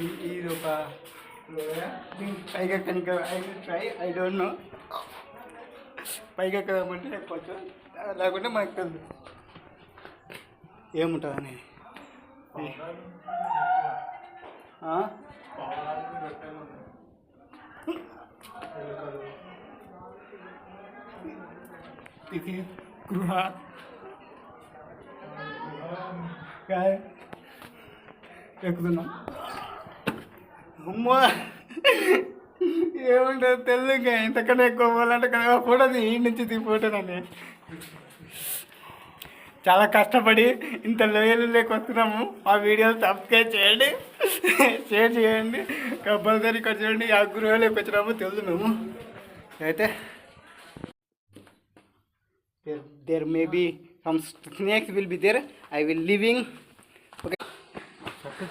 ఇది ఒక పైగా కనుక I will try, I don't know. పైగా ఎక్కదామంటే కొంచెం లేకుంటే మనకు తెలుసు ఏముంటుందని. ఇది గృహ ఎక్కుతున్నాం. అమ్మా ఏముంటుంది తెలుగు, ఇంకా ఇంతకన్నా ఎక్కువ పోవాలంటే కదా ఫోటో ఈ నుంచి తీ ఫోటోనని. చాలా కష్టపడి ఇంత లోయలు వస్తున్నాము. ఆ వీడియోలు సబ్స్క్రైబ్ చేయండి, షేర్ చేయండి, కంపల్సరీ ఇక్కడ చూడండి. ఆ గృహలోకి వచ్చినాము తెలుసు మేము. అయితే there may be some snakes will be there. I will leaving. Okay.